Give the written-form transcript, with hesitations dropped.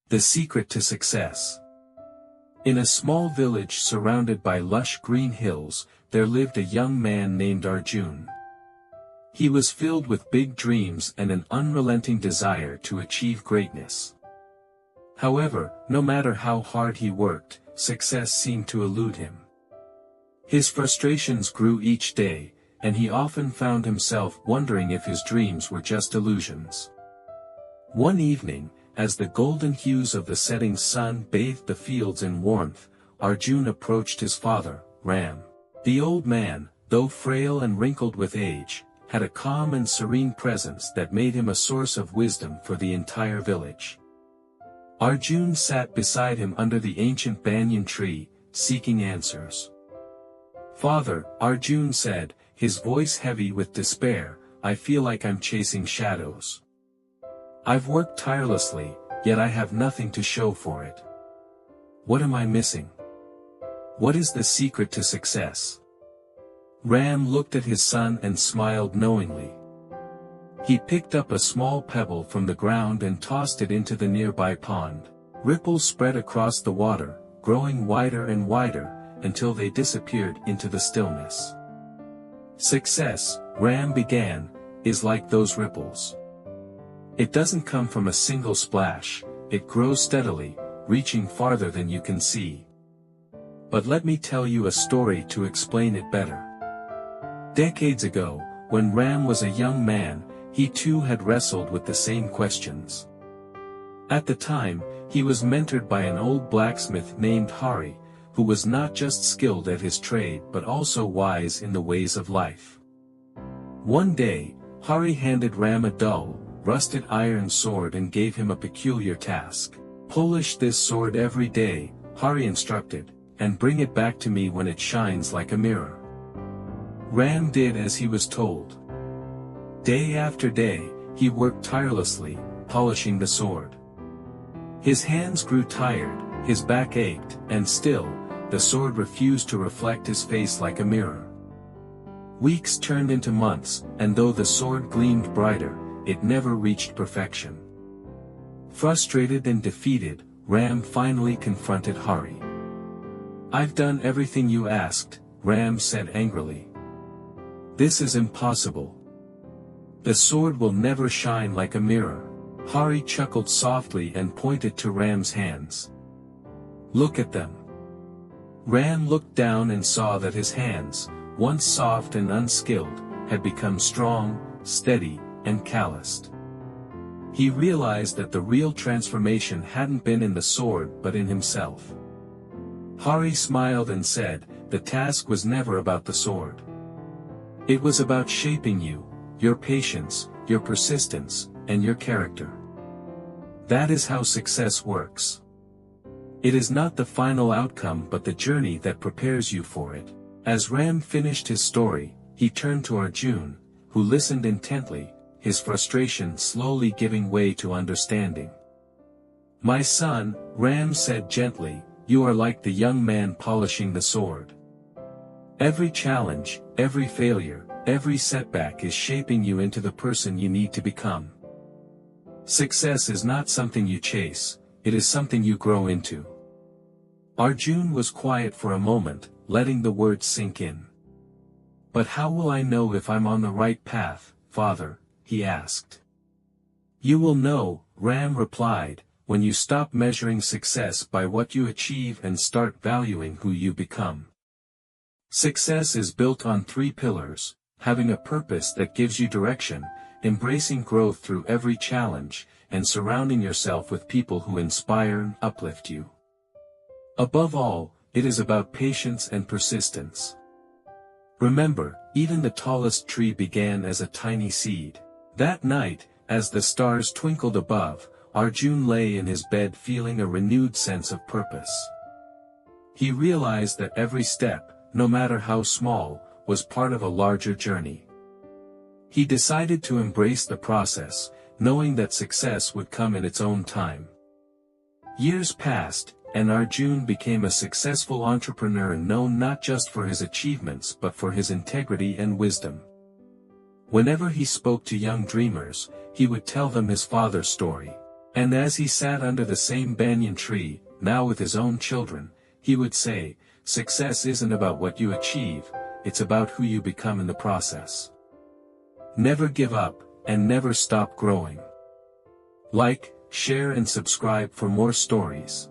The secret to success. In a small village surrounded by lush green hills, there lived a young man named Arjun. He was filled with big dreams and an unrelenting desire to achieve greatness. However, no matter how hard he worked, success seemed to elude him. His frustrations grew each day, and he often found himself wondering if his dreams were just illusions. One evening, as the golden hues of the setting sun bathed the fields in warmth, Arjun approached his father, Ram. The old man, though frail and wrinkled with age, had a calm and serene presence that made him a source of wisdom for the entire village. Arjun sat beside him under the ancient banyan tree, seeking answers. "Father," Arjun said, his voice heavy with despair, "I feel like I'm chasing shadows. I've worked tirelessly, yet I have nothing to show for it. What am I missing? What is the secret to success?" Ram looked at his son and smiled knowingly. He picked up a small pebble from the ground and tossed it into the nearby pond. Ripples spread across the water, growing wider and wider, until they disappeared into the stillness. "Success," Ram began, "is like those ripples. It doesn't come from a single splash, it grows steadily, reaching farther than you can see. But let me tell you a story to explain it better." Decades ago, when Ram was a young man, he too had wrestled with the same questions. At the time, he was mentored by an old blacksmith named Hari, who was not just skilled at his trade but also wise in the ways of life. One day, Hari handed Ram a dull, rusted iron sword and gave him a peculiar task. "Polish this sword every day," Hari instructed, "and bring it back to me when it shines like a mirror." Ram did as he was told. Day after day, he worked tirelessly, polishing the sword. His hands grew tired, his back ached, and still, the sword refused to reflect his face like a mirror. Weeks turned into months, and though the sword gleamed brighter, it never reached perfection. Frustrated and defeated, Ram finally confronted Hari. "I've done everything you asked," Ram said angrily. "This is impossible. The sword will never shine like a mirror." Hari chuckled softly and pointed to Ram's hands. "Look at them." Ram looked down and saw that his hands, once soft and unskilled, had become strong, steady, and calloused. He realized that the real transformation hadn't been in the sword but in himself. Hari smiled and said, "The task was never about the sword. It was about shaping you, your patience, your persistence, and your character. That is how success works. It is not the final outcome but the journey that prepares you for it." As Ram finished his story, he turned to Arjun, who listened intently, his frustration slowly giving way to understanding. "My son," Ram said gently, "you are like the young man polishing the sword. Every challenge, every failure, every setback is shaping you into the person you need to become. Success is not something you chase, it is something you grow into." Arjun was quiet for a moment, letting the words sink in. "But how will I know if I'm on the right path, Father?" he asked. "You will know," Ram replied, "when you stop measuring success by what you achieve and start valuing who you become. Success is built on 3 pillars, having a purpose that gives you direction, embracing growth through every challenge, and surrounding yourself with people who inspire and uplift you. Above all, it is about patience and persistence. Remember, even the tallest tree began as a tiny seed." That night, as the stars twinkled above, Arjun lay in his bed feeling a renewed sense of purpose. He realized that every step, no matter how small, was part of a larger journey. He decided to embrace the process, knowing that success would come in its own time. Years passed, and Arjun became a successful entrepreneur known not just for his achievements but for his integrity and wisdom. Whenever he spoke to young dreamers, he would tell them his father's story. And as he sat under the same banyan tree, now with his own children, he would say, "Success isn't about what you achieve, it's about who you become in the process." Never give up, and never stop growing. Like, share and subscribe for more stories.